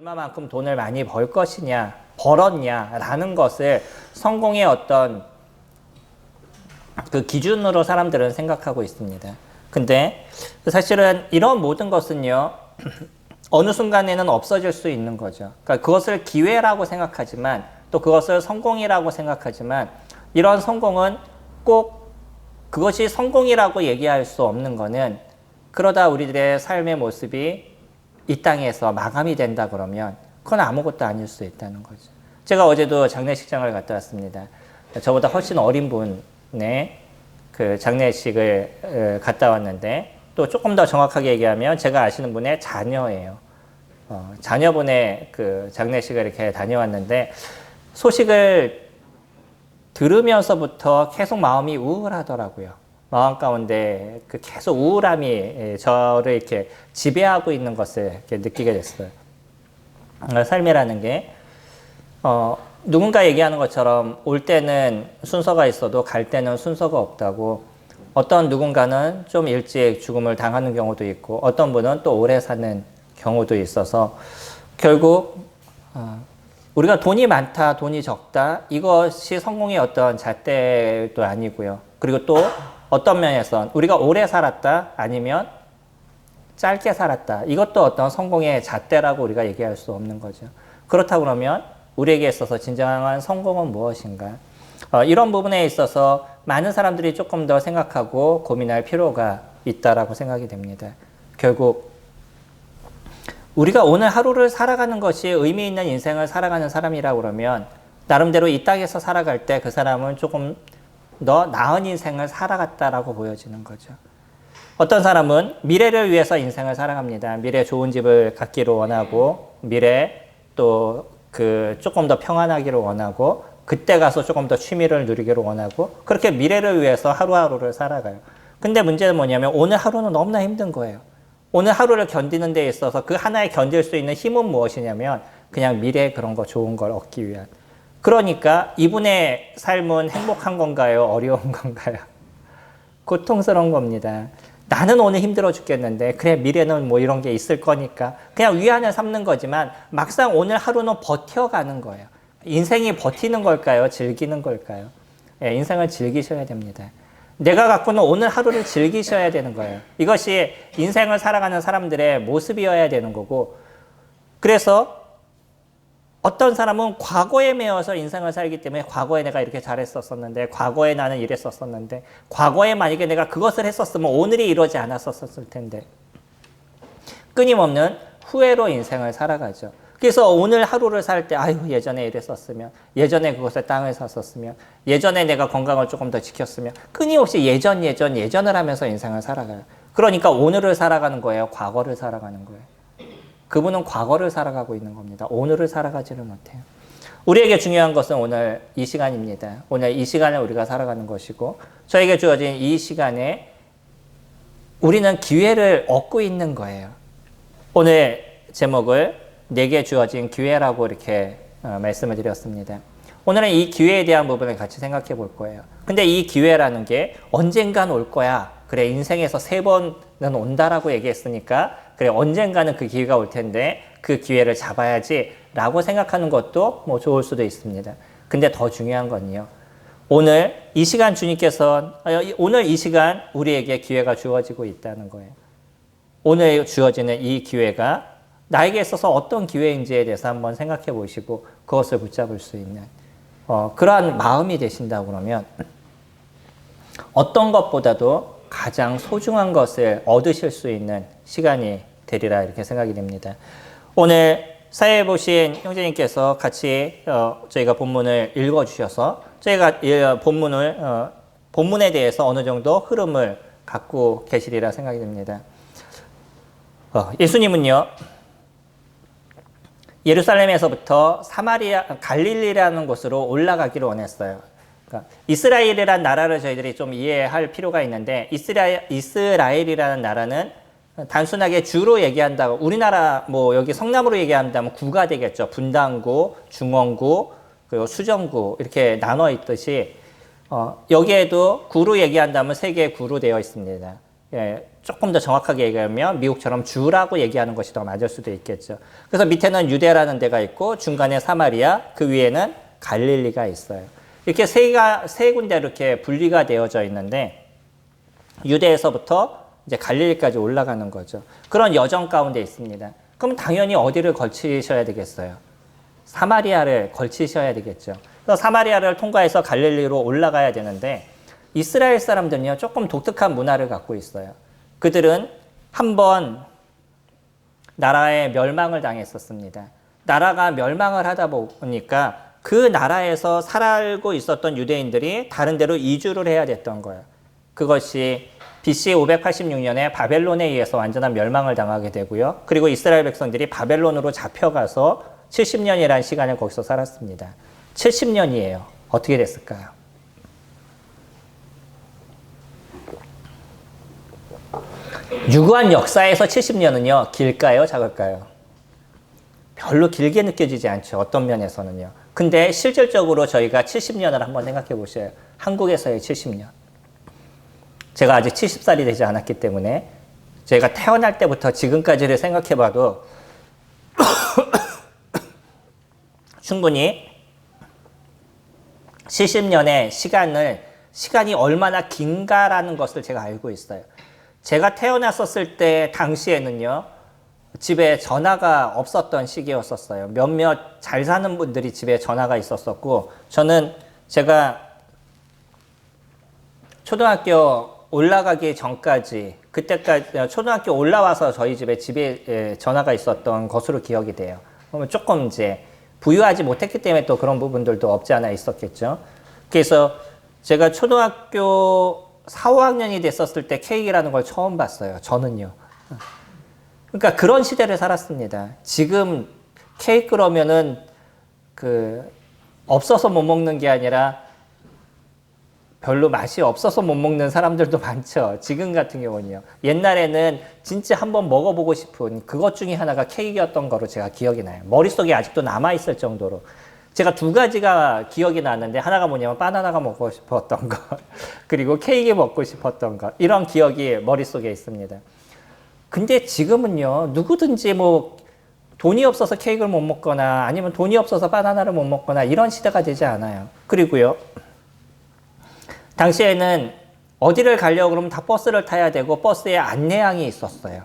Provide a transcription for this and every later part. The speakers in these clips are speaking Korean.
얼마만큼 돈을 많이 벌 것이냐, 벌었냐라는 것을 성공의 어떤 그 기준으로 사람들은 생각하고 있습니다. 근데 사실은 이런 모든 것은요, 어느 순간에는 없어질 수 있는 거죠. 그러니까 그것을 기회라고 생각하지만 또 그것을 성공이라고 생각하지만 이런 성공은 꼭 그것이 성공이라고 얘기할 수 없는 거는 그러다 우리들의 삶의 모습이 이 땅에서 마감이 된다 그러면 그건 아무것도 아닐 수 있다는 거죠. 제가 어제도 장례식장을 갔다 왔습니다. 저보다 훨씬 어린 분의 그 장례식을 갔다 왔는데 또 조금 더 정확하게 얘기하면 제가 아시는 분의 자녀예요. 자녀분의 그 장례식을 이렇게 다녀왔는데 소식을 들으면서부터 계속 마음이 우울하더라고요. 마음 가운데 그 계속 우울함이 저를 이렇게 지배하고 있는 것을 이렇게 느끼게 됐어요. 삶이라는 게, 누군가 얘기하는 것처럼 올 때는 순서가 있어도 갈 때는 순서가 없다고 어떤 누군가는 좀 일찍 죽음을 당하는 경우도 있고 어떤 분은 또 오래 사는 경우도 있어서 결국, 우리가 돈이 많다, 돈이 적다, 이것이 성공의 어떤 잣대도 아니고요. 그리고 또 어떤 면에선 우리가 오래 살았다, 아니면 짧게 살았다. 이것도 어떤 성공의 잣대라고 우리가 얘기할 수 없는 거죠. 그렇다고 그러면 우리에게 있어서 진정한 성공은 무엇인가? 이런 부분에 있어서 많은 사람들이 조금 더 생각하고 고민할 필요가 있다라고 생각이 됩니다. 결국 우리가 오늘 하루를 살아가는 것이 의미 있는 인생을 살아가는 사람이라고 그러면 나름대로 이 땅에서 살아갈 때 그 사람은 조금 더 나은 인생을 살아갔다라고 보여지는 거죠. 어떤 사람은 미래를 위해서 인생을 살아갑니다. 미래 좋은 집을 갖기를 원하고 미래 또 그 조금 더 평안하기를 원하고 그때 가서 조금 더 취미를 누리기를 원하고 그렇게 미래를 위해서 하루하루를 살아가요. 근데 문제는 뭐냐면 오늘 하루는 너무나 힘든 거예요. 오늘 하루를 견디는 데 있어서 그 하나에 견딜 수 있는 힘은 무엇이냐면 그냥 미래에 그런 거 좋은 걸 얻기 위한. 그러니까 이분의 삶은 행복한 건가요? 어려운 건가요? 고통스러운 겁니다. 나는 오늘 힘들어 죽겠는데 그래 미래는 뭐 이런 게 있을 거니까 그냥 위안을 삼는 거지만 막상 오늘 하루는 버텨가는 거예요. 인생이 버티는 걸까요? 즐기는 걸까요? 예, 인생을 즐기셔야 됩니다. 내가 갖고 있는 오늘 하루를 즐기셔야 되는 거예요. 이것이 인생을 살아가는 사람들의 모습이어야 되는 거고 그래서 어떤 사람은 과거에 매여서 인생을 살기 때문에 과거에 내가 이렇게 잘했었었는데 과거에 나는 이랬었었는데 과거에 만약에 내가 그것을 했었으면 오늘이 이러지 않았었을 텐데 끊임없는 후회로 인생을 살아가죠. 그래서 오늘 하루를 살 때 아유 예전에 이랬었으면 예전에 그것에 땅을 샀었으면 예전에 내가 건강을 조금 더 지켰으면 끊임없이 예전을 하면서 인생을 살아가요. 그러니까 오늘을 살아가는 거예요? 과거를 살아가는 거예요? 그분은 과거를 살아가고 있는 겁니다. 오늘을 살아가지를 못해요. 우리에게 중요한 것은 오늘 이 시간입니다. 오늘 이 시간에 우리가 살아가는 것이고 저에게 주어진 이 시간에 우리는 기회를 얻고 있는 거예요. 오늘 제목을 내게 주어진 기회라고 이렇게 말씀을 드렸습니다. 오늘은 이 기회에 대한 부분을 같이 생각해 볼 거예요. 근데 이 기회라는 게 언젠간 올 거야. 그래 인생에서 3번은 온다라고 얘기했으니까 그래 언젠가는 그 기회가 올 텐데 그 기회를 잡아야지 라고 생각하는 것도 뭐 좋을 수도 있습니다. 근데 더 중요한 건요. 오늘 이 시간 주님께서 오늘 이 시간 우리에게 기회가 주어지고 있다는 거예요. 오늘 주어지는 이 기회가 나에게 있어서 어떤 기회인지에 대해서 한번 생각해 보시고 그것을 붙잡을 수 있는 그러한 마음이 되신다고 그러면 어떤 것보다도 가장 소중한 것을 얻으실 수 있는 시간이 되리라 이렇게 생각이 됩니다. 오늘 사회에 보신 형제님께서 같이 저희가 본문을 읽어주셔서 저희가 본문에 대해서 어느 정도 흐름을 갖고 계시리라 생각이 됩니다. 예수님은요 예루살렘에서부터 갈릴리라는 곳으로 올라가기를 원했어요. 그러니까 이스라엘이라는 나라를 저희들이 좀 이해할 필요가 있는데 이스라엘이라는 나라는 단순하게 주로 얘기한다고 우리나라 뭐 여기 성남으로 얘기한다면 구가 되겠죠. 분당구, 중원구, 그리고 수정구 이렇게 나눠 있듯이 여기에도 구로 얘기한다면 3개의 구로 되어 있습니다. 조금 더 정확하게 얘기하면 미국처럼 주라고 얘기하는 것이 더 맞을 수도 있겠죠. 그래서 밑에는 유대라는 데가 있고 중간에 사마리아, 그 위에는 갈릴리가 있어요. 이렇게 세 군데 이렇게 분리가 되어져 있는데 유대에서부터 이제 갈릴리까지 올라가는 거죠. 그런 여정 가운데 있습니다. 그럼 당연히 어디를 걸치셔야 되겠어요? 사마리아를 걸치셔야 되겠죠. 그래서 사마리아를 통과해서 갈릴리로 올라가야 되는데 이스라엘 사람들은요, 조금 독특한 문화를 갖고 있어요. 그들은 한번 나라에 멸망을 당했었습니다. 나라가 멸망을 하다 보니까 그 나라에서 살고 있었던 유대인들이 다른 데로 이주를 해야 됐던 거예요. 그것이 BC 586년에 바벨론에 의해서 완전한 멸망을 당하게 되고요. 그리고 이스라엘 백성들이 바벨론으로 잡혀가서 70년이라는 시간을 거기서 살았습니다. 70년이에요. 어떻게 됐을까요? 유구한 역사에서 70년은요, 길까요? 작을까요? 별로 길게 느껴지지 않죠. 어떤 면에서는요. 근데 실질적으로 저희가 70년을 한번 생각해 보셔요. 한국에서의 70년. 제가 아직 70살이 되지 않았기 때문에 제가 태어날 때부터 지금까지를 생각해 봐도 충분히 70년의 시간이 얼마나 긴가라는 것을 제가 알고 있어요. 제가 태어났었을 때 당시에는요, 집에 전화가 없었던 시기였었어요. 몇몇 잘 사는 분들이 집에 전화가 있었었고, 제가 초등학교 올라가기 전까지, 그때까지, 초등학교 올라와서 저희 집에 전화가 있었던 것으로 기억이 돼요. 그러면 조금 이제 부유하지 못했기 때문에 또 그런 부분들도 없지 않아 있었겠죠. 그래서 제가 초등학교 4, 5학년이 됐었을 때 케이크라는 걸 처음 봤어요. 저는요. 그러니까 그런 시대를 살았습니다. 지금 케이크 그러면은 없어서 못 먹는 게 아니라 별로 맛이 없어서 못 먹는 사람들도 많죠. 지금 같은 경우는요. 옛날에는 진짜 한번 먹어보고 싶은 그것 중에 하나가 케이크였던 거로 제가 기억이 나요. 머릿속에 아직도 남아있을 정도로. 제가 두 가지가 기억이 나는데 하나가 뭐냐면 바나나가 먹고 싶었던 것 그리고 케이크 먹고 싶었던 것, 이런 기억이 머릿속에 있습니다. 근데 지금은요, 누구든지 뭐 돈이 없어서 케이크를 못 먹거나 아니면 돈이 없어서 바나나를 못 먹거나 이런 시대가 되지 않아요. 그리고요, 당시에는 어디를 가려고 그러면 다 버스를 타야 되고 버스에 안내양이 있었어요.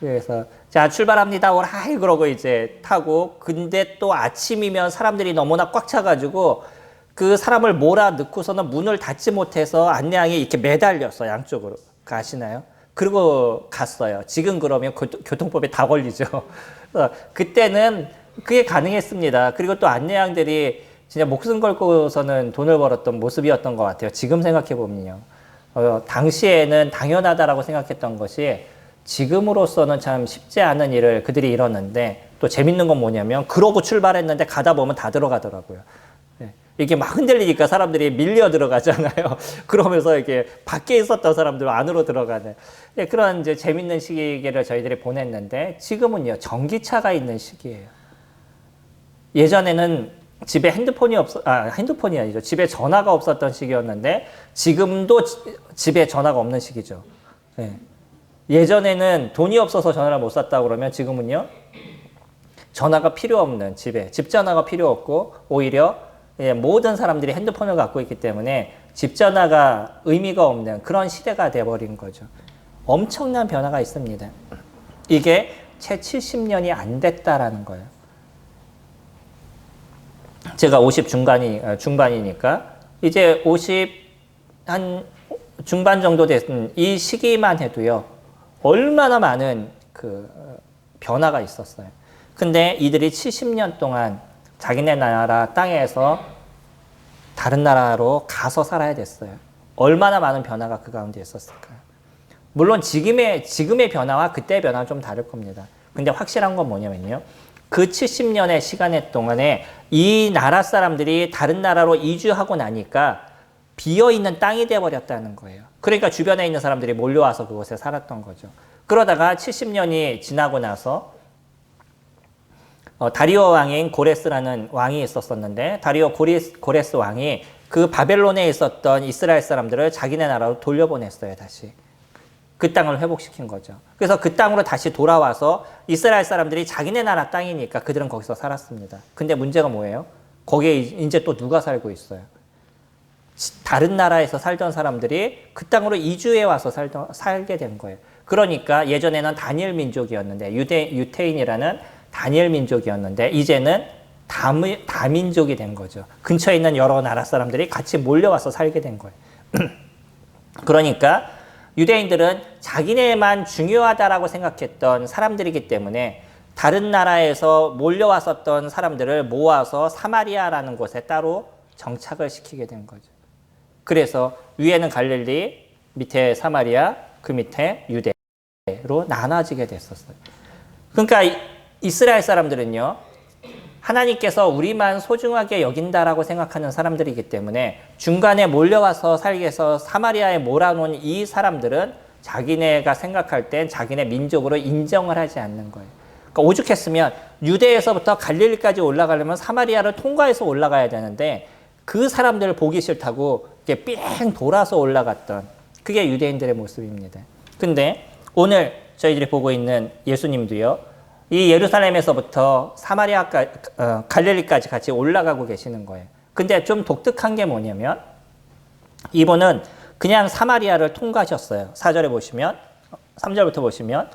그래서 자, 출발합니다. 오라이 그러고 이제 타고, 근데 또 아침이면 사람들이 너무나 꽉 차가지고 그 사람을 몰아 넣고서는 문을 닫지 못해서 안내양이 이렇게 매달렸어, 양쪽으로. 가시나요? 그리고 갔어요. 지금 그러면 교통법에 다 걸리죠. 그때는 그게 가능했습니다. 그리고 또 안내양들이 진짜 목숨 걸고서는 돈을 벌었던 모습이었던 것 같아요. 지금 생각해보면요. 당시에는 당연하다라고 생각했던 것이 지금으로서는 참 쉽지 않은 일을 그들이 이뤘는데, 또 재밌는 건 뭐냐면 그러고 출발했는데 가다 보면 다 들어가더라고요. 이게 막 흔들리니까 사람들이 밀려 들어가잖아요. 그러면서 이게 밖에 있었던 사람들 안으로 들어가는 그런 이제 재밌는 시기를 저희들이 보냈는데, 지금은요, 전기차가 있는 시기예요. 예전에는 집에 핸드폰이 아니죠. 집에 전화가 없었던 시기였는데 지금도 집에 전화가 없는 시기죠. 네. 예전에는 돈이 없어서 전화를 못 샀다고 그러면 지금은요, 전화가 필요 없는 집 전화가 필요 없고 오히려 모든 사람들이 핸드폰을 갖고 있기 때문에 집 전화가 의미가 없는 그런 시대가 돼버린 거죠. 엄청난 변화가 있습니다. 이게 채 70년이 안 됐다라는 거예요. 제가 50 중반이니까 이제 50 한 중반 정도 된 이 시기만 해도요, 얼마나 많은 변화가 있었어요. 근데 이들이 70년 동안 자기네 나라 땅에서 다른 나라로 가서 살아야 됐어요. 얼마나 많은 변화가 그 가운데 있었을까요? 물론 지금의 변화와 그때의 변화는 좀 다를 겁니다. 근데 확실한 건 뭐냐면요, 그 70년의 시간 동안에 이 나라 사람들이 다른 나라로 이주하고 나니까 비어있는 땅이 되어버렸다는 거예요. 그러니까 주변에 있는 사람들이 몰려와서 그곳에 살았던 거죠. 그러다가 70년이 지나고 나서 다리오 왕인 고레스라는 왕이 있었었는데, 다리오 고레스 왕이 그 바벨론에 있었던 이스라엘 사람들을 자기네 나라로 돌려보냈어요, 다시. 그 땅을 회복시킨 거죠. 그래서 그 땅으로 다시 돌아와서 이스라엘 사람들이 자기네 나라 땅이니까 그들은 거기서 살았습니다. 근데 문제가 뭐예요? 거기에 이제 또 누가 살고 있어요? 다른 나라에서 살던 사람들이 그 땅으로 이주해 와서 살게 된 거예요. 그러니까 예전에는 다니엘 민족이었는데 유태인이라는 다니엘 민족이었는데 이제는 다민족이 된 거죠. 근처에 있는 여러 나라 사람들이 같이 몰려와서 살게 된 거예요. 그러니까 유대인들은 자기네만 중요하다라고 생각했던 사람들이기 때문에 다른 나라에서 몰려왔었던 사람들을 모아서 사마리아라는 곳에 따로 정착을 시키게 된 거죠. 그래서 위에는 갈릴리, 밑에 사마리아, 그 밑에 유대로 나눠지게 됐었어요. 그러니까 이스라엘 사람들은요, 하나님께서 우리만 소중하게 여긴다라고 생각하는 사람들이기 때문에 중간에 몰려와서 살기 위해서 사마리아에 몰아놓은 이 사람들은 자기네가 생각할 땐 자기네 민족으로 인정을 하지 않는 거예요. 그러니까 오죽했으면 유대에서부터 갈릴리까지 올라가려면 사마리아를 통과해서 올라가야 되는데 그 사람들을 보기 싫다고 이렇게 삥 돌아서 올라갔던 그게 유대인들의 모습입니다. 근데 오늘 저희들이 보고 있는 예수님도요, 이 예루살렘에서부터 갈릴리까지 같이 올라가고 계시는 거예요. 근데 좀 독특한 게 뭐냐면 이분은 그냥 사마리아를 통과하셨어요. 4절에 보시면 3절부터 보시면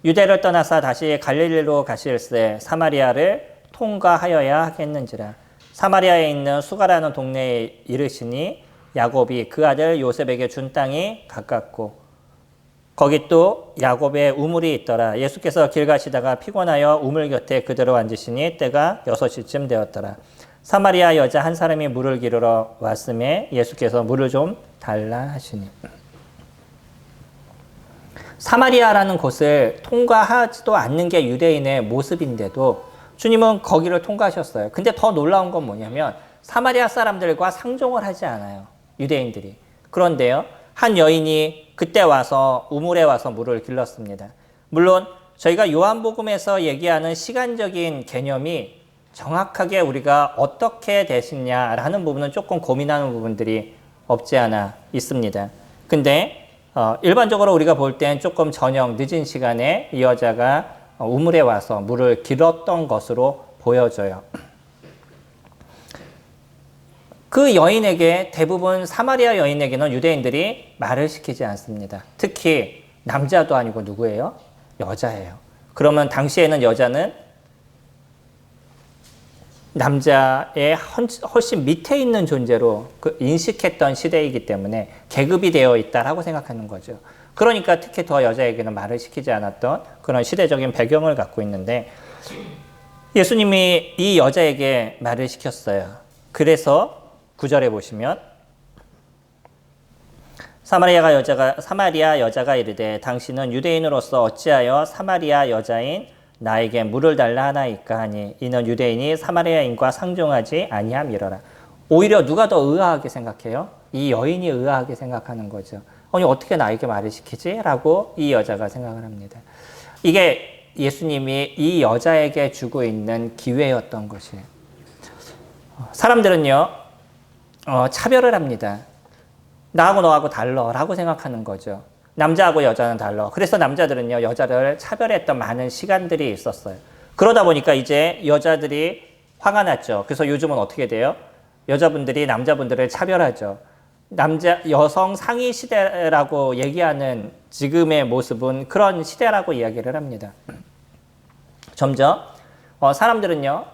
유대를 떠나서 다시 갈릴리로 가실새 사마리아를 통과하여야 하겠는지라. 사마리아에 있는 수가라는 동네에 이르시니 야곱이 그 아들 요셉에게 준 땅이 가깝고 거기 또 야곱의 우물이 있더라. 예수께서 길 가시다가 피곤하여 우물 곁에 그대로 앉으시니 때가 6시쯤 되었더라. 사마리아 여자 한 사람이 물을 기르러 왔음에 예수께서 물을 좀 달라 하시니. 사마리아라는 곳을 통과하지도 않는 게 유대인의 모습인데도 주님은 거기를 통과하셨어요. 근데 더 놀라운 건 뭐냐면 사마리아 사람들과 상종을 하지 않아요. 유대인들이. 그런데요, 한 여인이 그때 와서 우물에 와서 물을 길렀습니다. 물론 저희가 요한복음에서 얘기하는 시간적인 개념이 정확하게 우리가 어떻게 되시냐라는 부분은 조금 고민하는 부분들이 없지 않아 있습니다. 근데 일반적으로 우리가 볼 땐 조금 저녁 늦은 시간에 이 여자가 우물에 와서 물을 길었던 것으로 보여져요. 그 여인에게 대부분 사마리아 여인에게는 유대인들이 말을 시키지 않습니다. 특히 남자도 아니고 누구예요? 여자예요. 그러면 당시에는 여자는 남자의 훨씬 밑에 있는 존재로 인식했던 시대이기 때문에 계급이 되어 있다라고 생각하는 거죠. 그러니까 특히 더 여자에게는 말을 시키지 않았던 그런 시대적인 배경을 갖고 있는데 예수님이 이 여자에게 말을 시켰어요. 그래서 9절에 보시면 사마리아 여자가 이르되 당신은 유대인으로서 어찌하여 사마리아 여자인 나에게 물을 달라 하나이까 하니 이는 유대인이 사마리아인과 상종하지 아니함이러라. 오히려 누가 더 의아하게 생각해요? 이 여인이 의아하게 생각하는 거죠. 아니 어떻게 나에게 말을 시키지? 라고 이 여자가 생각을 합니다. 이게 예수님이 이 여자에게 주고 있는 기회였던 것이에요. 사람들은요, 차별을 합니다. 나하고 너하고 달라라고 생각하는 거죠. 남자하고 여자는 달라. 그래서 남자들은요, 여자를 차별했던 많은 시간들이 있었어요. 그러다 보니까 이제 여자들이 화가 났죠. 그래서 요즘은 어떻게 돼요? 여자분들이 남자분들을 차별하죠. 여성 상위 시대라고 얘기하는 지금의 모습은 그런 시대라고 이야기를 합니다. 점점 사람들은요,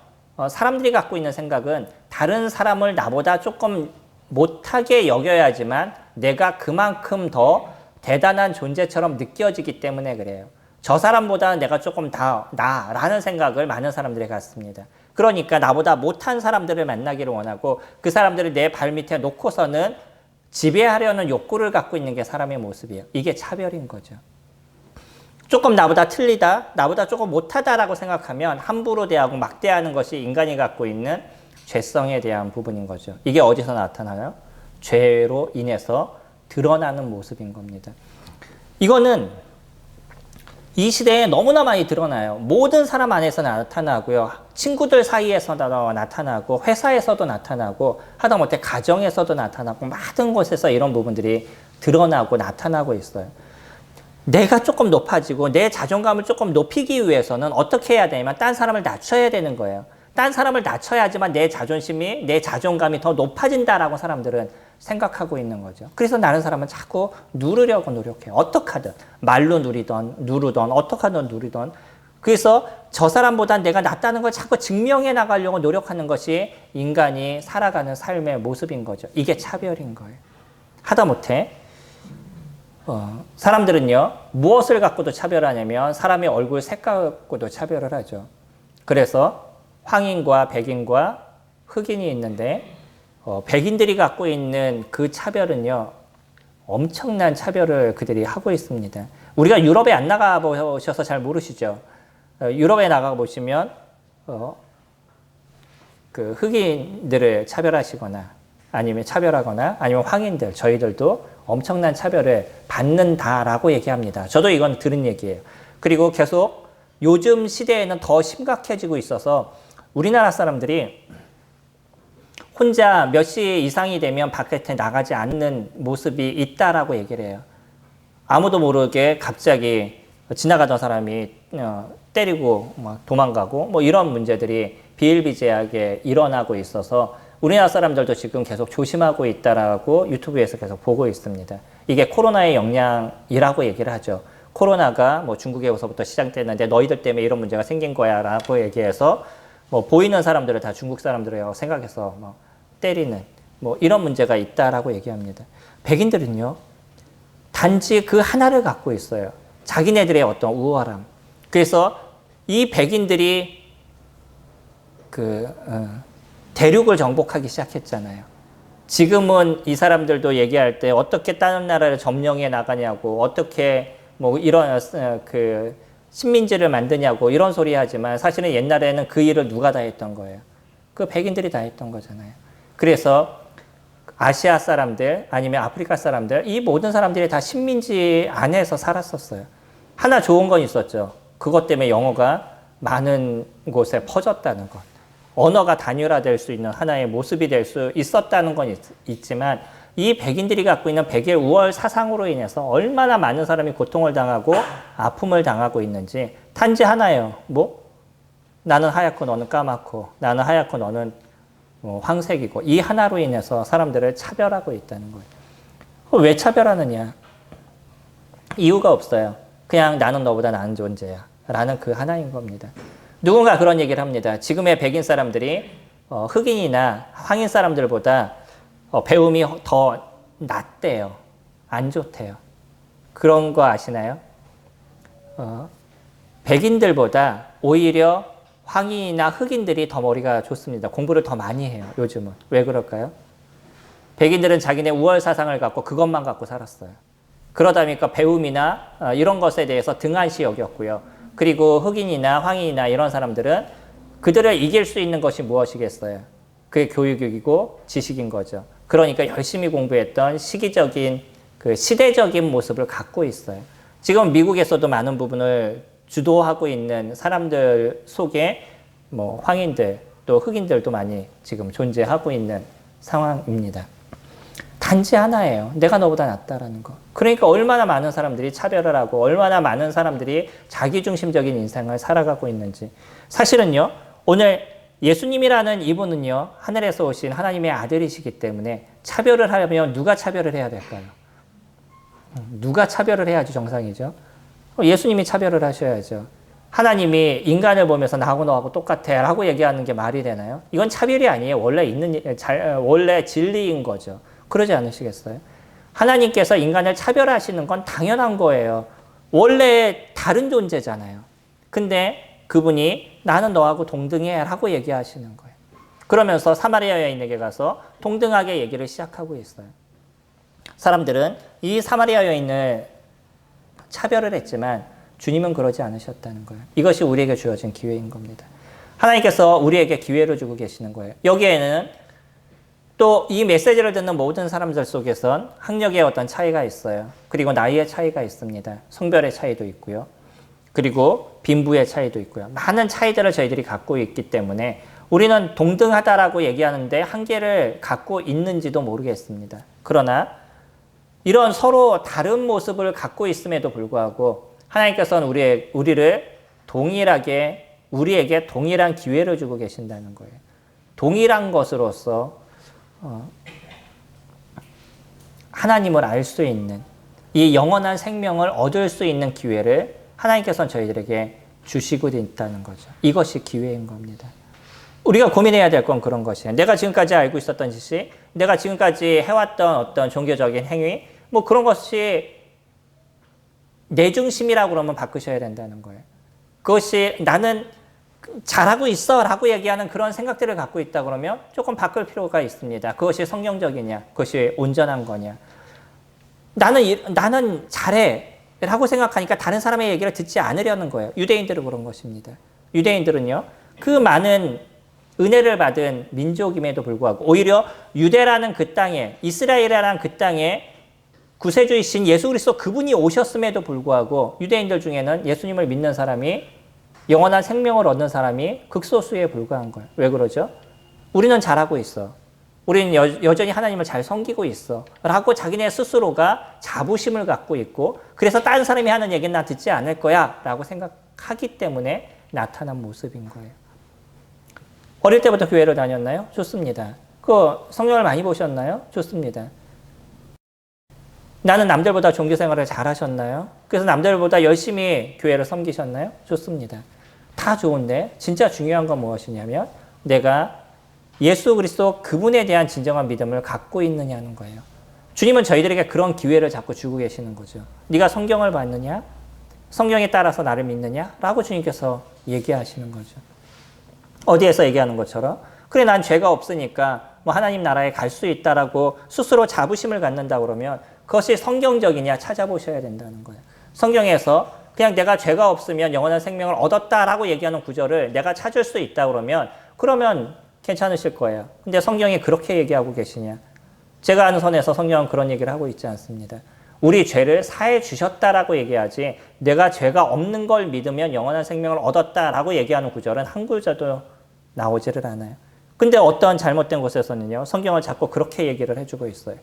사람들이 갖고 있는 생각은 다른 사람을 나보다 조금 못하게 여겨야지만 내가 그만큼 더 대단한 존재처럼 느껴지기 때문에 그래요. 저 사람보다는 내가 조금 나라는 생각을 많은 사람들이 갖습니다. 그러니까 나보다 못한 사람들을 만나기를 원하고 그 사람들을 내 발밑에 놓고서는 지배하려는 욕구를 갖고 있는 게 사람의 모습이에요. 이게 차별인 거죠. 조금 나보다 틀리다, 나보다 조금 못하다라고 생각하면 함부로 대하고 막대하는 것이 인간이 갖고 있는 죄성에 대한 부분인 거죠. 이게 어디서 나타나요? 죄로 인해서 드러나는 모습인 겁니다. 이거는 이 시대에 너무나 많이 드러나요. 모든 사람 안에서 나타나고요. 친구들 사이에서도 나타나고 회사에서도 나타나고 하다못해 가정에서도 나타나고 많은 곳에서 이런 부분들이 드러나고 나타나고 있어요. 내가 조금 높아지고 내 자존감을 조금 높이기 위해서는 어떻게 해야 되냐면 딴 사람을 낮춰야 되는 거예요. 딴 사람을 낮춰야지만 내 자존심이, 내 자존감이 더 높아진다라고 사람들은 생각하고 있는 거죠. 그래서 다른 사람은 자꾸 누르려고 노력해요. 어떻게 하든. 말로 누르던, 어떻게 하든 누르던. 그래서 저 사람보다 내가 낫다는 걸 자꾸 증명해 나가려고 노력하는 것이 인간이 살아가는 삶의 모습인 거죠. 이게 차별인 거예요. 하다못해 사람들은요, 무엇을 갖고도 차별하냐면 사람의 얼굴 색깔 갖고도 차별을 하죠. 그래서 황인과 백인과 흑인이 있는데 백인들이 갖고 있는 그 차별은요, 엄청난 차별을 그들이 하고 있습니다. 우리가 유럽에 안 나가 보셔서 잘 모르시죠. 유럽에 나가 보시면 그 흑인들을 차별하시거나 아니면 황인들, 저희들도 엄청난 차별을 받는다라고 얘기합니다. 저도 이건 들은 얘기예요. 그리고 계속 요즘 시대에는 더 심각해지고 있어서 우리나라 사람들이 혼자 몇 시 이상이 되면 바깥에 나가지 않는 모습이 있다라고 얘기를 해요. 아무도 모르게 갑자기 지나가던 사람이 때리고 막 도망가고 뭐 이런 문제들이 비일비재하게 일어나고 있어서 우리나라 사람들도 지금 계속 조심하고 있다라고 유튜브에서 계속 보고 있습니다. 이게 코로나의 영향이라고 얘기를 하죠. 코로나가 뭐 중국에서부터 시작됐는데 너희들 때문에 이런 문제가 생긴 거야 라고 얘기해서 뭐 보이는 사람들을 다 중국 사람들이라고 생각해서 뭐 때리는 뭐 이런 문제가 있다라고 얘기합니다. 백인들은요, 단지 그 하나를 갖고 있어요. 자기네들의 어떤 우월함. 그래서 이 백인들이 대륙을 정복하기 시작했잖아요. 지금은 이 사람들도 얘기할 때 어떻게 다른 나라를 점령해 나가냐고, 어떻게 뭐 이런 식민지를 만드냐고 이런 소리 하지만 사실은 옛날에는 그 일을 누가 다 했던 거예요. 그 백인들이 다 했던 거잖아요. 그래서 아시아 사람들 아니면 아프리카 사람들, 이 모든 사람들이 다 식민지 안에서 살았었어요. 하나 좋은 건 있었죠. 그것 때문에 영어가 많은 곳에 퍼졌다는 것. 언어가 단일화될 수 있는 하나의 모습이 될 수 있었다는 건 있지만 이 백인들이 갖고 있는 백일 우월 사상으로 인해서 얼마나 많은 사람이 고통을 당하고 아픔을 당하고 있는지 단지 하나예요. 뭐? 나는 하얗고 너는 까맣고 나는 하얗고 너는 황색이고 이 하나로 인해서 사람들을 차별하고 있다는 거예요. 왜 차별하느냐? 이유가 없어요. 그냥 나는 너보다 나은 존재야 라는 그 하나인 겁니다. 누군가 그런 얘기를 합니다. 지금의 백인 사람들이 흑인이나 황인 사람들보다 배움이 더 낮대요. 안 좋대요. 그런 거 아시나요? 백인들보다 오히려 황인이나 흑인들이 더 머리가 좋습니다. 공부를 더 많이 해요. 요즘은. 왜 그럴까요? 백인들은 자기네 우월 사상을 갖고 그것만 갖고 살았어요. 그러다 보니까 배움이나 이런 것에 대해서 등한시 여겼고요. 그리고 흑인이나 황인이나 이런 사람들은 그들을 이길 수 있는 것이 무엇이겠어요? 그게 교육이고 지식인 거죠. 그러니까 열심히 공부했던 시기적인 그 시대적인 모습을 갖고 있어요. 지금 미국에서도 많은 부분을 주도하고 있는 사람들 속에 뭐 황인들 또 흑인들도 많이 지금 존재하고 있는 상황입니다. 단지 하나예요. 내가 너보다 낫다라는 거. 그러니까 얼마나 많은 사람들이 차별을 하고 얼마나 많은 사람들이 자기중심적인 인생을 살아가고 있는지. 사실은요, 오늘 예수님이라는 이분은요, 하늘에서 오신 하나님의 아들이시기 때문에 차별을 하려면 누가 차별을 해야 될까요? 누가 차별을 해야지 정상이죠? 예수님이 차별을 하셔야죠. 하나님이 인간을 보면서 나하고 너하고 똑같아 라고 얘기하는 게 말이 되나요? 이건 차별이 아니에요. 원래 진리인 거죠. 그러지 않으시겠어요? 하나님께서 인간을 차별하시는 건 당연한 거예요. 원래 다른 존재잖아요. 근데 그분이 나는 너하고 동등해 라고 얘기하시는 거예요. 그러면서 사마리아 여인에게 가서 동등하게 얘기를 시작하고 있어요. 사람들은 이 사마리아 여인을 차별을 했지만 주님은 그러지 않으셨다는 거예요. 이것이 우리에게 주어진 기회인 겁니다. 하나님께서 우리에게 기회를 주고 계시는 거예요. 여기에는 또 이 메시지를 듣는 모든 사람들 속에선 학력의 어떤 차이가 있어요. 그리고 나이의 차이가 있습니다. 성별의 차이도 있고요. 그리고 빈부의 차이도 있고요. 많은 차이들을 저희들이 갖고 있기 때문에 우리는 동등하다라고 얘기하는데 한계를 갖고 있는지도 모르겠습니다. 그러나 이런 서로 다른 모습을 갖고 있음에도 불구하고 하나님께서는 우리에게 동일한 기회를 주고 계신다는 거예요. 동일한 것으로서 하나님을 알 수 있는, 이 영원한 생명을 얻을 수 있는 기회를 하나님께서는 저희들에게 주시고 있다는 거죠. 이것이 기회인 겁니다. 우리가 고민해야 될 건 그런 것이에요. 내가 지금까지 알고 있었던 지식, 내가 지금까지 해왔던 어떤 종교적인 행위, 뭐 그런 것이 내 중심이라고 그러면 바꾸셔야 된다는 거예요. 그것이 나는 잘하고 있어 라고 얘기하는 그런 생각들을 갖고 있다 그러면 조금 바꿀 필요가 있습니다. 그것이 성경적이냐, 그것이 온전한 거냐. 나는 잘해 라고 생각하니까 다른 사람의 얘기를 듣지 않으려는 거예요. 유대인들은 그런 것입니다. 유대인들은요, 그 많은 은혜를 받은 민족임에도 불구하고 오히려 유대라는 그 땅에, 이스라엘이라는 그 땅에 구세주이신 예수 그리스도 그분이 오셨음에도 불구하고 유대인들 중에는 예수님을 믿는 사람이, 영원한 생명을 얻는 사람이 극소수에 불과한 거예요. 왜 그러죠? 우리는 잘하고 있어. 우리는 여전히 하나님을 잘 섬기고 있어. 라고 자기네 스스로가 자부심을 갖고 있고, 그래서 다른 사람이 하는 얘기는 나 듣지 않을 거야 라고 생각하기 때문에 나타난 모습인 거예요. 어릴 때부터 교회를 다녔나요? 좋습니다. 성경을 많이 보셨나요? 좋습니다. 나는 남들보다 종교 생활을 잘 하셨나요? 그래서 남들보다 열심히 교회를 섬기셨나요? 좋습니다. 다 좋은데 진짜 중요한 건 무엇이냐면 내가 예수 그리스도 그분에 대한 진정한 믿음을 갖고 있느냐는 거예요. 주님은 저희들에게 그런 기회를 자꾸 주고 계시는 거죠. 네가 성경을 봤느냐? 성경에 따라서 나를 믿느냐? 라고 주님께서 얘기하시는 거죠. 어디에서 얘기하는 것처럼 그래 난 죄가 없으니까 뭐 하나님 나라에 갈 수 있다라고 스스로 자부심을 갖는다 그러면 그것이 성경적이냐 찾아보셔야 된다는 거예요. 성경에서 그냥 내가 죄가 없으면 영원한 생명을 얻었다라고 얘기하는 구절을 내가 찾을 수 있다 그러면 괜찮으실 거예요. 근데 성경이 그렇게 얘기하고 계시냐? 제가 아는 선에서 성경은 그런 얘기를 하고 있지 않습니다. 우리 죄를 사해 주셨다라고 얘기하지 내가 죄가 없는 걸 믿으면 영원한 생명을 얻었다라고 얘기하는 구절은 한 구절도 나오지를 않아요. 근데 어떤 잘못된 곳에서는요, 성경을 자꾸 그렇게 얘기를 해주고 있어요.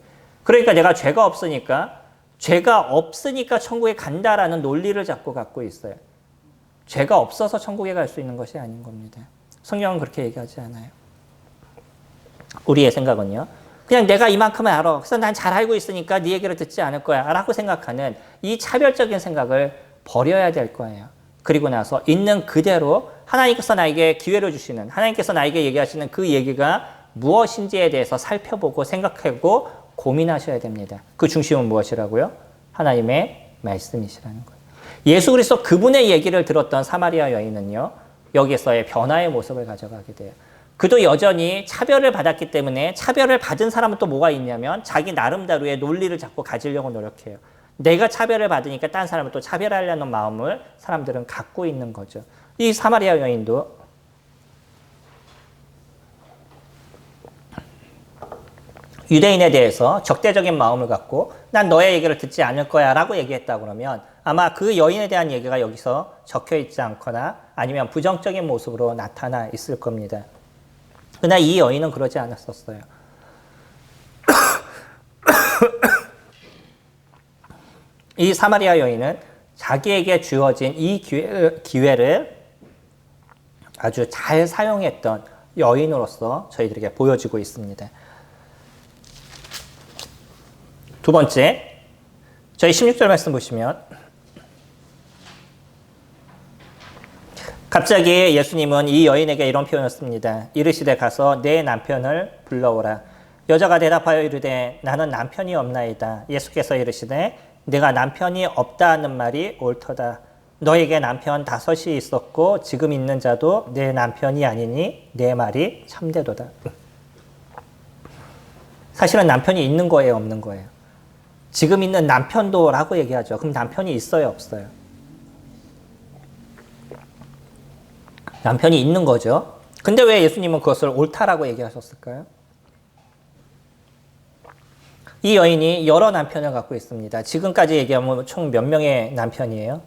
그러니까 내가 죄가 없으니까 천국에 간다라는 논리를 자꾸 갖고 있어요. 죄가 없어서 천국에 갈 수 있는 것이 아닌 겁니다. 성경은 그렇게 얘기하지 않아요. 우리의 생각은요, 그냥 내가 이만큼은 알아. 그래서 난 잘 알고 있으니까 네 얘기를 듣지 않을 거야 라고 생각하는 이 차별적인 생각을 버려야 될 거예요. 그리고 나서 있는 그대로 하나님께서 나에게 기회를 주시는, 하나님께서 나에게 얘기하시는 그 얘기가 무엇인지에 대해서 살펴보고 생각하고 고민하셔야 됩니다. 그 중심은 무엇이라고요? 하나님의 말씀이시라는 거예요. 예수 그리스도 그분의 얘기를 들었던 사마리아 여인은요, 여기서의 변화의 모습을 가져가게 돼요. 그도 여전히 차별을 받았기 때문에 차별을 받은 사람은 또 뭐가 있냐면 자기 나름대로의 논리를 자꾸 가지려고 노력해요. 내가 차별을 받으니까 다른 사람을 또 차별하려는 마음을 사람들은 갖고 있는 거죠. 이 사마리아 여인도 유대인에 대해서 적대적인 마음을 갖고 난 너의 얘기를 듣지 않을 거야 라고 얘기했다 그러면 아마 그 여인에 대한 얘기가 여기서 적혀 있지 않거나 아니면 부정적인 모습으로 나타나 있을 겁니다. 그러나 이 여인은 그러지 않았었어요. 이 사마리아 여인은 자기에게 주어진 이 기회를 아주 잘 사용했던 여인으로서 저희들에게 보여지고 있습니다. 두 번째, 저희 16절 말씀 보시면 갑자기 예수님은 이 여인에게 이런 표현을 씁니다. 이르시되 가서 내 남편을 불러오라. 여자가 대답하여 이르되 나는 남편이 없나이다. 예수께서 이르시되 내가 남편이 없다 하는 말이 옳도다. 너에게 남편 5이 있었고 지금 있는 자도 내 남편이 아니니 내 말이 참되도다. 사실은 남편이 있는 거예요, 없는 거예요? 지금 있는 남편도 라고 얘기하죠. 그럼 남편이 있어요, 없어요? 남편이 있는 거죠. 근데 왜 예수님은 그것을 옳다라고 얘기하셨을까요? 이 여인이 여러 남편을 갖고 있습니다. 지금까지 얘기하면 총 몇 명의 남편이에요?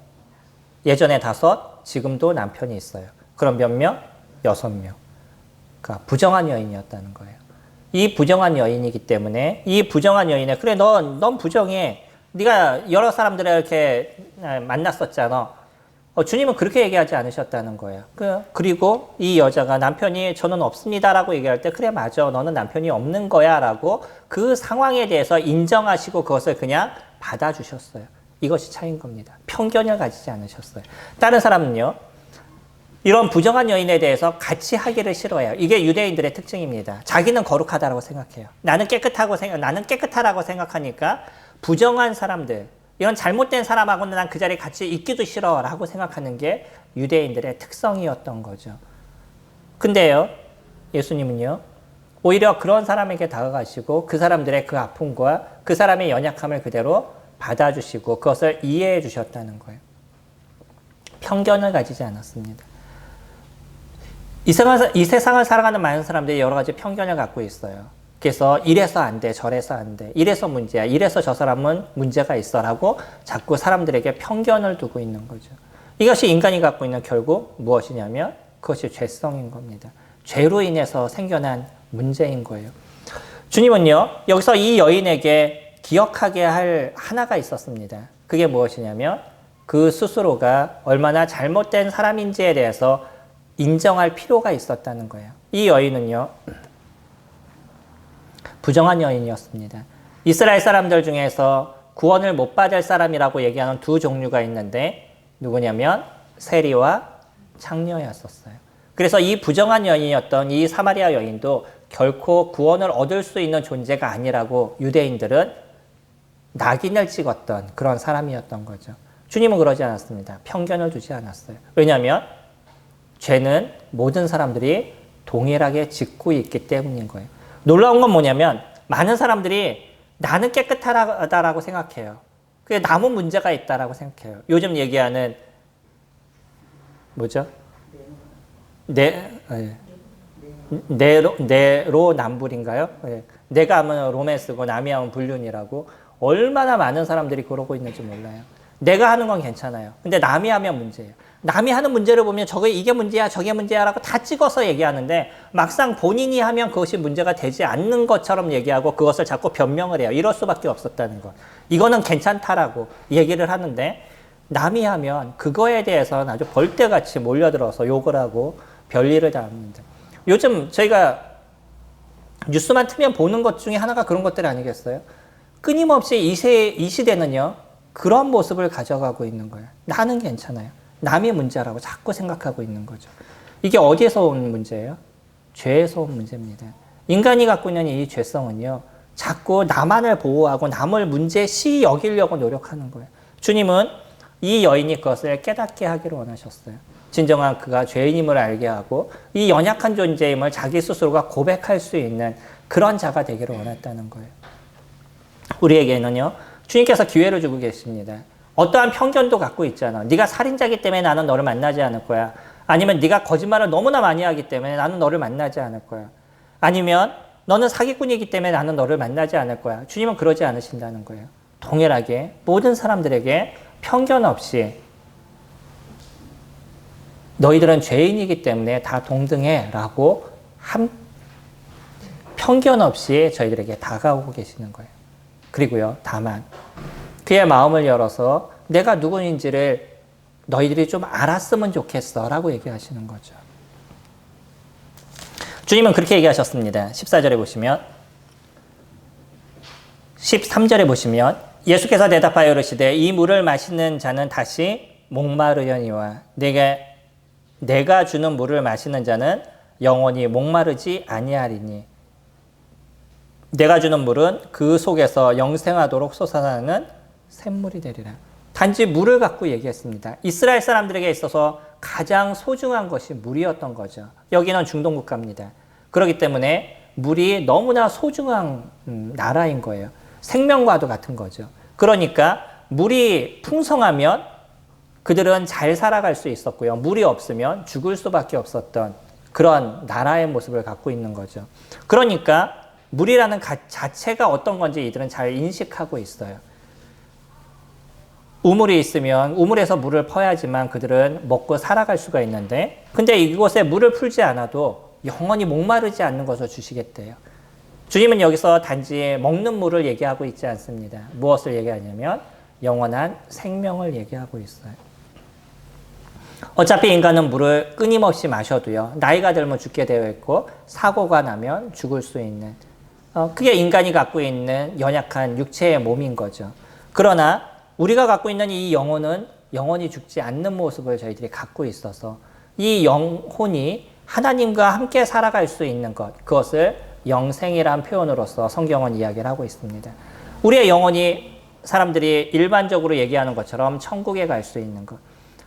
예전에 5, 지금도 남편이 있어요. 그럼 몇 명? 6명. 그러니까 부정한 여인이었다는 거예요. 이 부정한 여인이기 때문에 이 부정한 여인에 그래 넌 부정해. 네가 여러 사람들을 이렇게 만났었잖아. 주님은 그렇게 얘기하지 않으셨다는 거예요. 그리고 이 여자가 남편이 저는 없습니다라고 얘기할 때 그래 맞아 너는 남편이 없는 거야 라고 그 상황에 대해서 인정하시고 그것을 그냥 받아주셨어요. 이것이 차이인 겁니다. 편견을 가지지 않으셨어요. 다른 사람은요. 이런 부정한 여인에 대해서 같이 하기를 싫어해요. 이게 유대인들의 특징입니다. 자기는 거룩하다고 생각해요. 나는 깨끗하라고 생각하니까 부정한 사람들, 이런 잘못된 사람하고는 난 그 자리에 같이 있기도 싫어라고 생각하는 게 유대인들의 특성이었던 거죠. 근데요, 예수님은요, 오히려 그런 사람에게 다가가시고 그 사람들의 그 아픔과 그 사람의 연약함을 그대로 받아주시고 그것을 이해해 주셨다는 거예요. 편견을 가지지 않았습니다. 이 세상을 살아가는 많은 사람들이 여러 가지 편견을 갖고 있어요. 그래서 이래서 안 돼, 저래서 안 돼, 이래서 문제야, 이래서 저 사람은 문제가 있어라고 자꾸 사람들에게 편견을 두고 있는 거죠. 이것이 인간이 갖고 있는 결국 무엇이냐면 그것이 죄성인 겁니다. 죄로 인해서 생겨난 문제인 거예요. 주님은요, 여기서 이 여인에게 기억하게 할 하나가 있었습니다. 그게 무엇이냐면 그 스스로가 얼마나 잘못된 사람인지에 대해서 인정할 필요가 있었다는 거예요. 이 여인은요, 부정한 여인이었습니다. 이스라엘 사람들 중에서 구원을 못 받을 사람이라고 얘기하는 두 종류가 있는데 누구냐면 세리와 창녀였었어요. 그래서 이 부정한 여인이었던 이 사마리아 여인도 결코 구원을 얻을 수 있는 존재가 아니라고 유대인들은 낙인을 찍었던 그런 사람이었던 거죠. 주님은 그러지 않았습니다. 편견을 두지 않았어요. 왜냐하면 죄는 모든 사람들이 동일하게 짓고 있기 때문인 거예요. 놀라운 건 뭐냐면 많은 사람들이 나는 깨끗하다라고 생각해요. 그게 나무 문제가 있다라고 생각해요. 요즘 얘기하는 뭐죠? 내로남불인가요? 내가 하면 로맨스고 남이 하면 불륜이라고 얼마나 많은 사람들이 그러고 있는지 몰라요. 내가 하는 건 괜찮아요. 근데 남이 하면 문제예요. 남이 하는 문제를 보면 이게 문제야 저게 문제야 라고 다 찍어서 얘기하는데 막상 본인이 하면 그것이 문제가 되지 않는 것처럼 얘기하고 그것을 자꾸 변명을 해요. 이럴 수밖에 없었다는 것. 이거는 괜찮다라고 얘기를 하는데 남이 하면 그거에 대해서는 아주 벌떼같이 몰려들어서 욕을 하고 별일을 다 합니다. 요즘 저희가 뉴스만 틀면 보는 것 중에 하나가 그런 것들 아니겠어요? 끊임없이 이 시대는요. 그런 모습을 가져가고 있는 거예요. 나는 괜찮아요. 남이 문제라고 자꾸 생각하고 있는 거죠. 이게 어디에서 온 문제예요? 죄에서 온 문제입니다. 인간이 갖고 있는 이 죄성은요. 자꾸 나만을 보호하고 남을 문제시 여기려고 노력하는 거예요. 주님은 이 여인이 그것을 깨닫게 하기를 원하셨어요. 진정한 그가 죄인임을 알게 하고 이 연약한 존재임을 자기 스스로가 고백할 수 있는 그런 자가 되기를 원했다는 거예요. 우리에게는요. 주님께서 기회를 주고 계십니다. 어떠한 편견도 갖고 있잖아. 네가 살인자이기 때문에 나는 너를 만나지 않을 거야. 아니면 네가 거짓말을 너무나 많이 하기 때문에 나는 너를 만나지 않을 거야. 아니면 너는 사기꾼이기 때문에 나는 너를 만나지 않을 거야. 주님은 그러지 않으신다는 거예요. 동일하게 모든 사람들에게 편견 없이 너희들은 죄인이기 때문에 다 동등해 라고 편견 없이 저희들에게 다가오고 계시는 거예요. 그리고요, 다만 그의 마음을 열어서 내가 누구인지를 너희들이 좀 알았으면 좋겠어 라고 얘기하시는 거죠. 주님은 그렇게 얘기하셨습니다. 14절에 보시면 13절에 보시면 예수께서 대답하여 이르시되 이 물을 마시는 자는 다시 목마르려니와 내가 주는 물을 마시는 자는 영원히 목마르지 아니하리니 내가 주는 물은 그 속에서 영생하도록 솟아나는 샘물이 되리라. 단지 물을 갖고 얘기했습니다. 이스라엘 사람들에게 있어서 가장 소중한 것이 물이었던 거죠. 여기는 중동 국가입니다. 그렇기 때문에 물이 너무나 소중한 나라인 거예요. 생명과도 같은 거죠. 그러니까 물이 풍성하면 그들은 잘 살아갈 수 있었고요. 물이 없으면 죽을 수밖에 없었던 그런 나라의 모습을 갖고 있는 거죠. 그러니까 물이라는 자체가 어떤 건지 이들은 잘 인식하고 있어요. 우물이 있으면 우물에서 물을 퍼야지만 그들은 먹고 살아갈 수가 있는데 근데 이곳에 물을 풀지 않아도 영원히 목마르지 않는 것을 주시겠대요. 주님은 여기서 단지 먹는 물을 얘기하고 있지 않습니다. 무엇을 얘기하냐면 영원한 생명을 얘기하고 있어요. 어차피 인간은 물을 끊임없이 마셔도요, 나이가 들면 죽게 되어 있고 사고가 나면 죽을 수 있는, 그게 인간이 갖고 있는 연약한 육체의 몸인 거죠. 그러나 우리가 갖고 있는 이 영혼은 영원히 죽지 않는 모습을 저희들이 갖고 있어서 이 영혼이 하나님과 함께 살아갈 수 있는 것, 그것을 영생이란 표현으로서 성경은 이야기를 하고 있습니다. 우리의 영혼이 사람들이 일반적으로 얘기하는 것처럼 천국에 갈 수 있는 것,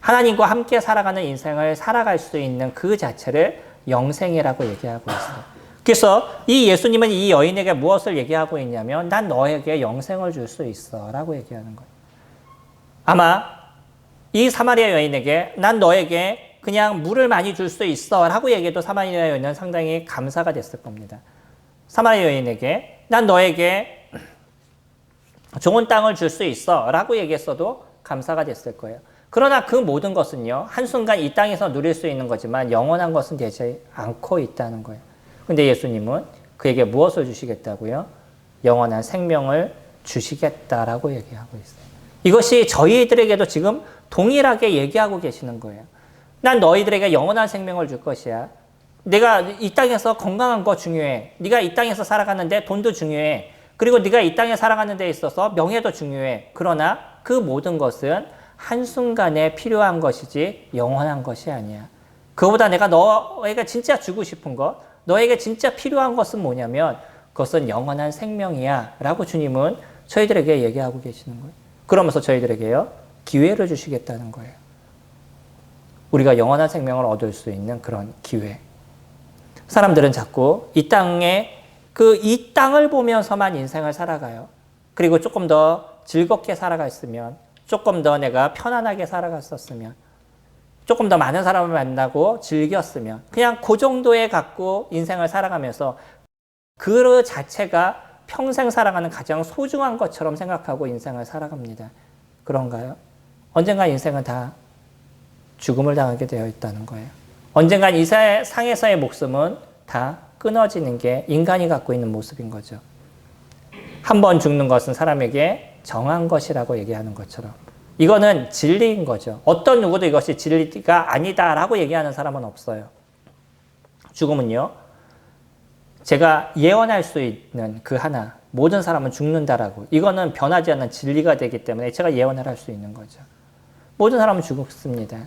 하나님과 함께 살아가는 인생을 살아갈 수 있는 그 자체를 영생이라고 얘기하고 있어요. 그래서 이 예수님은 이 여인에게 무엇을 얘기하고 있냐면 난 너에게 영생을 줄 수 있어 라고 얘기하는 거예요. 아마 이 사마리아 여인에게 난 너에게 그냥 물을 많이 줄 수 있어 라고 얘기해도 사마리아 여인은 상당히 감사가 됐을 겁니다. 사마리아 여인에게 난 너에게 좋은 땅을 줄 수 있어 라고 얘기했어도 감사가 됐을 거예요. 그러나 그 모든 것은요, 한순간 이 땅에서 누릴 수 있는 거지만 영원한 것은 되지 않고 있다는 거예요. 근데 예수님은 그에게 무엇을 주시겠다고요? 영원한 생명을 주시겠다라고 얘기하고 있어요. 이것이 저희들에게도 지금 동일하게 얘기하고 계시는 거예요. 난 너희들에게 영원한 생명을 줄 것이야. 내가 이 땅에서 건강한 거 중요해. 네가 이 땅에서 살아가는데 돈도 중요해. 그리고 네가 이 땅에 살아가는 데 있어서 명예도 중요해. 그러나 그 모든 것은 한순간에 필요한 것이지 영원한 것이 아니야. 그거보다 내가 너에게 진짜 주고 싶은 것, 너에게 진짜 필요한 것은 뭐냐면 그것은 영원한 생명이야 라고 주님은 저희들에게 얘기하고 계시는 거예요. 그러면서 저희들에게요, 기회를 주시겠다는 거예요. 우리가 영원한 생명을 얻을 수 있는 그런 기회. 사람들은 자꾸 이 땅을 보면서만 인생을 살아가요. 그리고 조금 더 즐겁게 살아갔으면, 조금 더 내가 편안하게 살아갔었으면, 조금 더 많은 사람을 만나고 즐겼으면, 그냥 그 정도에 갖고 인생을 살아가면서 그 자체가 평생 살아가는 가장 소중한 것처럼 생각하고 인생을 살아갑니다. 그런가요? 언젠가 인생은 다 죽음을 당하게 되어 있다는 거예요. 언젠간 이 상에서의 목숨은 다 끊어지는 게 인간이 갖고 있는 모습인 거죠. 한 번 죽는 것은 사람에게 정한 것이라고 얘기하는 것처럼 이거는 진리인 거죠. 어떤 누구도 이것이 진리가 아니다라고 얘기하는 사람은 없어요. 죽음은요, 제가 예언할 수 있는 그 하나, 모든 사람은 죽는다라고, 이거는 변하지 않는 진리가 되기 때문에 제가 예언을 할 수 있는 거죠. 모든 사람은 죽습니다.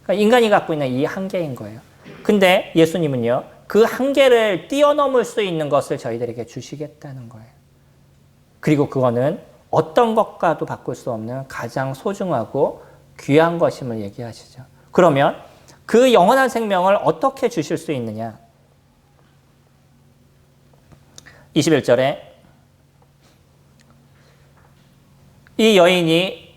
그러니까 인간이 갖고 있는 이 한계인 거예요. 근데 예수님은요, 그 한계를 뛰어넘을 수 있는 것을 저희들에게 주시겠다는 거예요. 그리고 그거는 어떤 것과도 바꿀 수 없는 가장 소중하고 귀한 것임을 얘기하시죠. 그러면 그 영원한 생명을 어떻게 주실 수 있느냐? 21절에 이 여인이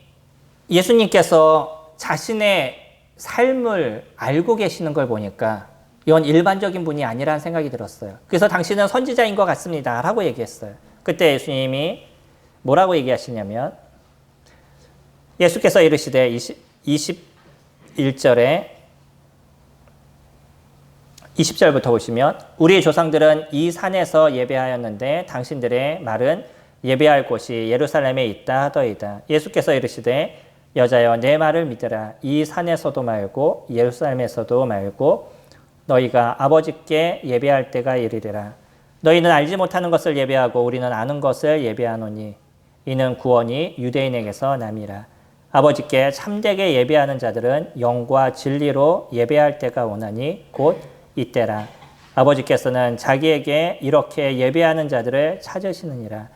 예수님께서 자신의 삶을 알고 계시는 걸 보니까 이건 일반적인 분이 아니라는 생각이 들었어요. 그래서 당신은 선지자인 것 같습니다 라고 얘기했어요. 그때 예수님이 뭐라고 얘기하시냐면, 예수께서 이르시되 21절에 20절부터 보시면, 우리 조상들은 이 산에서 예배하였는데 당신들의 말은 예배할 곳이 예루살렘에 있다 하더이다. 예수께서 이르시되 여자여 내 말을 믿으라. 이 산에서도 말고 예루살렘에서도 말고 너희가 아버지께 예배할 때가 이르리라. 너희는 알지 못하는 것을 예배하고 우리는 아는 것을 예배하노니 이는 구원이 유대인에게서 남이라. 아버지께 참되게 예배하는 자들은 영과 진리로 예배할 때가 오나니 곧 이때라. 아버지께서는 자기에게 이렇게 예배하는 자들을 찾으시느니라.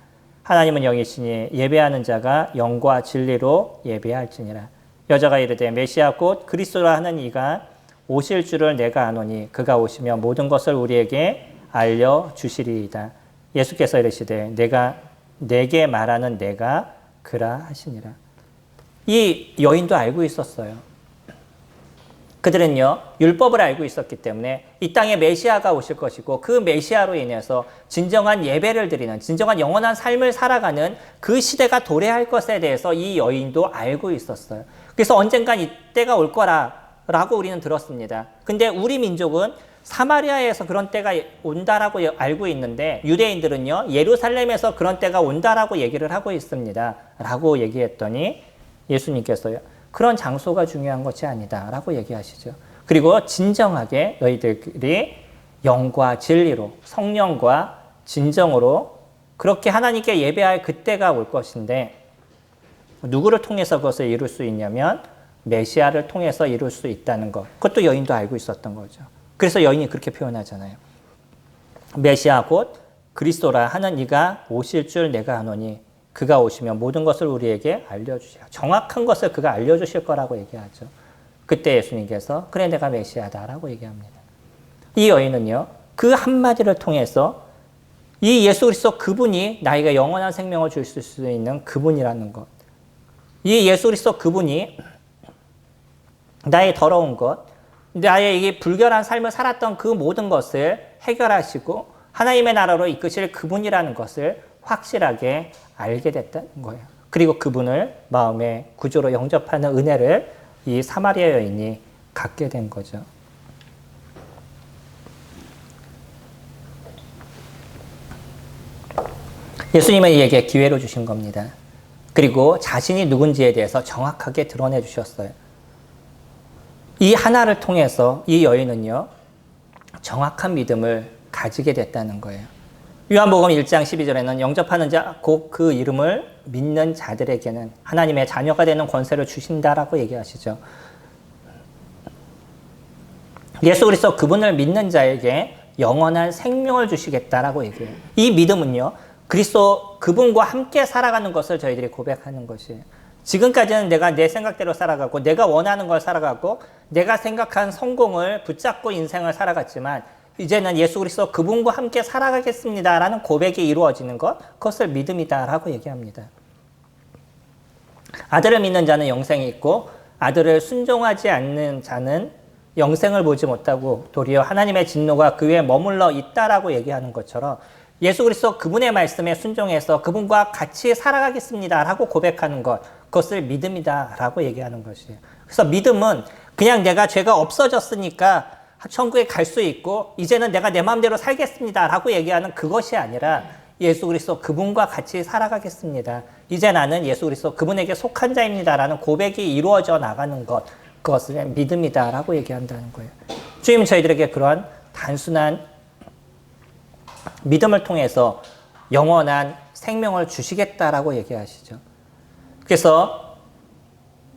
하나님은 영이시니 예배하는 자가 영과 진리로 예배할지니라. 여자가 이르되 메시아 곧 그리스도라 하는 이가 오실 줄을 내가 아노니 그가 오시면 모든 것을 우리에게 알려주시리이다. 예수께서 이르시되 내게 말하는 내가 그라 하시니라. 이 여인도 알고 있었어요. 그들은요, 율법을 알고 있었기 때문에 이 땅에 메시아가 오실 것이고 그 메시아로 인해서 진정한 예배를 드리는, 진정한 영원한 삶을 살아가는 그 시대가 도래할 것에 대해서 이 여인도 알고 있었어요. 그래서 언젠간 이때가 올 거라고 우리는 들었습니다. 근데 우리 민족은 사마리아에서 그런 때가 온다라고 알고 있는데 유대인들은요, 예루살렘에서 그런 때가 온다라고 얘기를 하고 있습니다. 라고 얘기했더니 예수님께서요, 그런 장소가 중요한 것이 아니다 라고 얘기하시죠. 그리고 진정하게 너희들이 영과 진리로, 성령과 진정으로 그렇게 하나님께 예배할 그때가 올 것인데, 누구를 통해서 그것을 이룰 수 있냐면 메시아를 통해서 이룰 수 있다는 것. 그것도 여인도 알고 있었던 거죠. 그래서 여인이 그렇게 표현하잖아요. 메시아 곧 그리스도라 하는 이가 오실 줄 내가 아노니 그가 오시면 모든 것을 우리에게 알려주시라. 정확한 것을 그가 알려주실 거라고 얘기하죠. 그때 예수님께서 그래 내가 메시아다라고 얘기합니다. 이 여인은요, 그 한마디를 통해서 이 예수 그리스도 그분이 나에게 영원한 생명을 줄 수 있는 그분이라는 것, 이 예수 그리스도 그분이 나의 더러운 것, 나의 이 불결한 삶을 살았던 그 모든 것을 해결하시고 하나님의 나라로 이끄실 그분이라는 것을 확실하게 알게 됐다는 거예요. 그리고 그분을 마음의 구주로 영접하는 은혜를 이 사마리아 여인이 갖게 된 거죠. 예수님은 이에게 기회를 주신 겁니다. 그리고 자신이 누군지에 대해서 정확하게 드러내 주셨어요. 이 하나를 통해서 이 여인은요, 정확한 믿음을 가지게 됐다는 거예요. 요한복음 1장 12절에는 영접하는 자, 곧 그 이름을 믿는 자들에게는 하나님의 자녀가 되는 권세를 주신다라고 얘기하시죠. 예수 그리스도 그분을 믿는 자에게 영원한 생명을 주시겠다라고 얘기해요. 이 믿음은요, 그리스도 그분과 함께 살아가는 것을 저희들이 고백하는 것이에요. 지금까지는 내가 내 생각대로 살아가고 내가 원하는 걸 살아가고 내가 생각한 성공을 붙잡고 인생을 살아갔지만 이제는 예수 그리스도 그분과 함께 살아가겠습니다라는 고백이 이루어지는 것, 그것을 믿음이다라고 얘기합니다. 아들을 믿는 자는 영생이 있고 아들을 순종하지 않는 자는 영생을 보지 못하고 도리어 하나님의 진노가 그 위에 머물러 있다라고 얘기하는 것처럼 예수 그리스도 그분의 말씀에 순종해서 그분과 같이 살아가겠습니다라고 고백하는 것, 그것을 믿음이다라고 얘기하는 것이에요. 그래서 믿음은 그냥 내가 죄가 없어졌으니까 천국에 갈 수 있고 이제는 내가 내 마음대로 살겠습니다라고 얘기하는 그것이 아니라 예수 그리스도 그분과 같이 살아가겠습니다. 이제 나는 예수 그리스도 그분에게 속한 자입니다라는 고백이 이루어져 나가는 것, 그것을 믿음이다라고 얘기한다는 거예요. 주님 저희들에게 그러한 단순한 믿음을 통해서 영원한 생명을 주시겠다라고 얘기하시죠. 그래서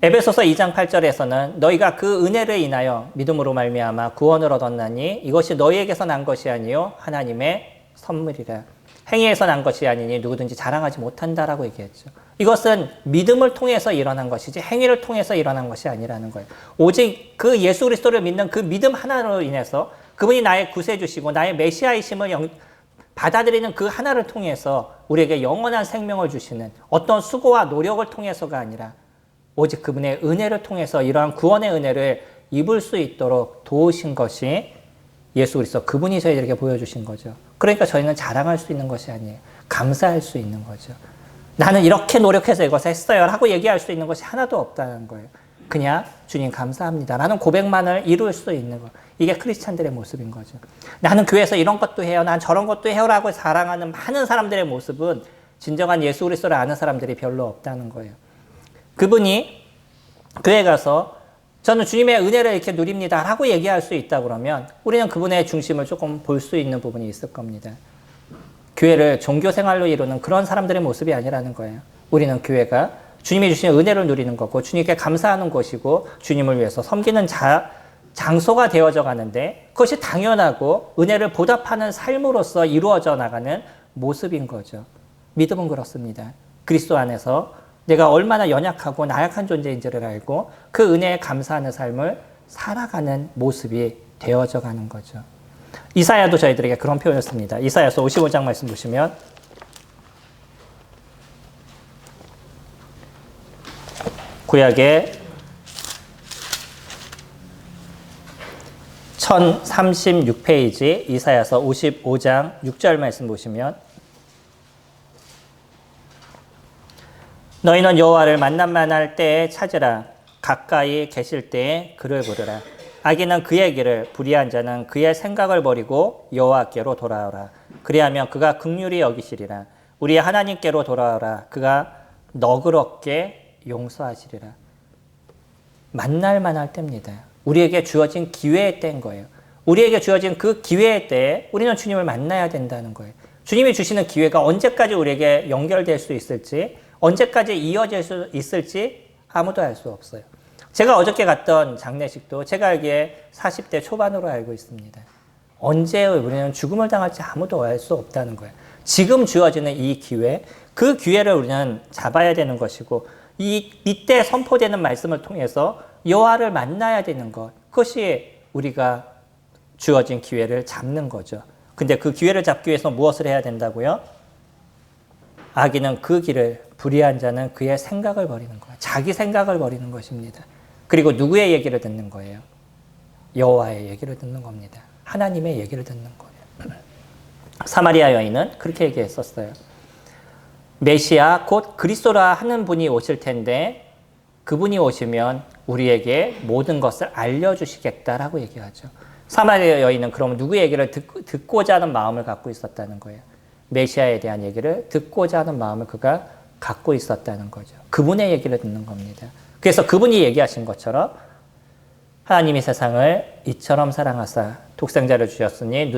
에베소서 2장 8절에서는 너희가 그 은혜를 인하여 믿음으로 말미암아 구원을 얻었나니 이것이 너희에게서 난 것이 아니요 하나님의 선물이라. 행위에서 난 것이 아니니 누구든지 자랑하지 못한다라고 얘기했죠. 이것은 믿음을 통해서 일어난 것이지 행위를 통해서 일어난 것이 아니라는 거예요. 오직 그 예수 그리스도를 믿는 그 믿음 하나로 인해서 그분이 나의 구세주시고 나의 메시아이심을 받아들이는 그 하나를 통해서 우리에게 영원한 생명을 주시는 어떤 수고와 노력을 통해서가 아니라 오직 그분의 은혜를 통해서 이러한 구원의 은혜를 입을 수 있도록 도우신 것이 예수 그리스도 그분이 저희들에게 보여주신 거죠. 그러니까 저희는 자랑할 수 있는 것이 아니에요. 감사할 수 있는 거죠. 나는 이렇게 노력해서 이것을 했어요 라고 얘기할 수 있는 것이 하나도 없다는 거예요. 그냥 주님 감사합니다 라는 고백만을 이룰 수 있는 것. 이게 크리스찬들의 모습인 거죠. 나는 교회에서 이런 것도 해요. 난 저런 것도 해요 라고 자랑하는 많은 사람들의 모습은 진정한 예수 그리스도를 아는 사람들이 별로 없다는 거예요. 그분이 교회 가서 저는 주님의 은혜를 이렇게 누립니다 라고 얘기할 수 있다 그러면 우리는 그분의 중심을 조금 볼 수 있는 부분이 있을 겁니다. 교회를 종교생활로 이루는 그런 사람들의 모습이 아니라는 거예요. 우리는 교회가 주님이 주신 은혜를 누리는 거고 주님께 감사하는 곳이고 주님을 위해서 섬기는 장소가 되어져 가는데 그것이 당연하고 은혜를 보답하는 삶으로서 이루어져 나가는 모습인 거죠. 믿음은 그렇습니다. 그리스도 안에서 내가 얼마나 연약하고 나약한 존재인지를 알고 그 은혜에 감사하는 삶을 살아가는 모습이 되어져 가는 거죠. 이사야도 저희들에게 그런 표현을 씁니다. 이사야서 55장 말씀 보시면 구약의 1036페이지 이사야서 55장 6절 말씀 보시면 너희는 여호와를 만날 때에 찾으라. 가까이 계실 때에 그를 부르라. 악인은 그의 길을, 불의한 자는 그의 생각을 버리고 여호와께로 돌아오라. 그리하면 그가 긍휼히 여기시리라. 우리의 하나님께로 돌아오라. 그가 너그럽게 용서하시리라. 만날 만할 때입니다. 우리에게 주어진 기회의 때인 거예요. 우리에게 주어진 그 기회의 때에 우리는 주님을 만나야 된다는 거예요. 주님이 주시는 기회가 언제까지 우리에게 연결될 수 있을지, 언제까지 이어질 수 있을지 아무도 알 수 없어요. 제가 어저께 갔던 장례식도 제가 알기에 40대 초반으로 알고 있습니다. 언제 우리는 죽음을 당할지 아무도 알 수 없다는 거예요. 지금 주어지는 이 기회, 그 기회를 우리는 잡아야 되는 것이고, 이때 선포되는 말씀을 통해서 여호와를 만나야 되는 것, 그것이 우리가 주어진 기회를 잡는 거죠. 근데 그 기회를 잡기 위해서 무엇을 해야 된다고요? 악인은 그 길을, 불의한 자는 그의 생각을 버리는 거예요. 자기 생각을 버리는 것입니다. 그리고 누구의 얘기를 듣는 거예요? 여호와의 얘기를 듣는 겁니다. 하나님의 얘기를 듣는 거예요. 사마리아 여인은 그렇게 얘기했었어요. 메시아 곧 그리스도라 하는 분이 오실 텐데 그분이 오시면 우리에게 모든 것을 알려주시겠다라고 얘기하죠. 사마리아 여인은 그러면 누구의 얘기를 듣고자 하는 마음을 갖고 있었다는 거예요. 메시아에 대한 얘기를 듣고자 하는 마음을 그가 갖고 있었다는 거죠. 그분의 얘기를 듣는 겁니다. 그래서 그분이 얘기하신 것처럼 하나님이 세상을 이처럼 사랑하사 독생자를 주셨으니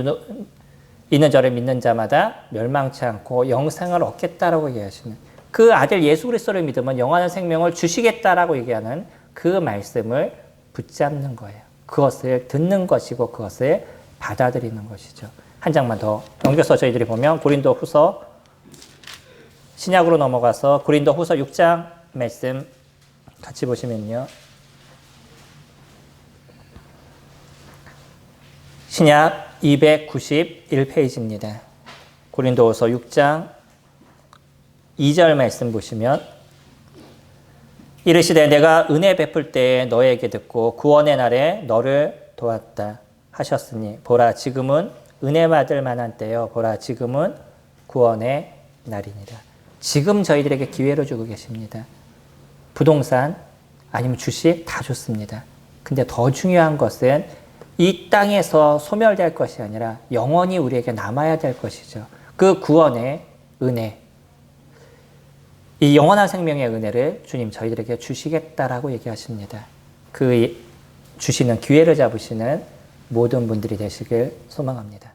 이는 저를 믿는 자마다 멸망치 않고 영생을 얻겠다라고 얘기하시는, 그 아들 예수 그리스도를 믿으면 영원한 생명을 주시겠다라고 얘기하는 그 말씀을 붙잡는 거예요. 그것을 듣는 것이고 그것을 받아들이는 것이죠. 한 장만 더 넘겨서 저희들이 보면 고린도 후서, 신약으로 넘어가서 고린도 후서 6장 말씀 같이 보시면요. 신약 291페이지입니다. 고린도후서 6장 2절 말씀 보시면, 이르시되 내가 은혜 베풀 때에 너에게 듣고 구원의 날에 너를 도왔다 하셨으니 보라 지금은 은혜 받을 만한 때요, 보라 지금은 구원의 날이니라. 지금 저희들에게 기회를 주고 계십니다. 부동산 아니면 주식 다 좋습니다. 근데 더 중요한 것은 이 땅에서 소멸될 것이 아니라 영원히 우리에게 남아야 될 것이죠. 그 구원의 은혜, 이 영원한 생명의 은혜를 주님 저희들에게 주시겠다라고 얘기하십니다. 그 주시는 기회를 잡으시는 모든 분들이 되시길 소망합니다.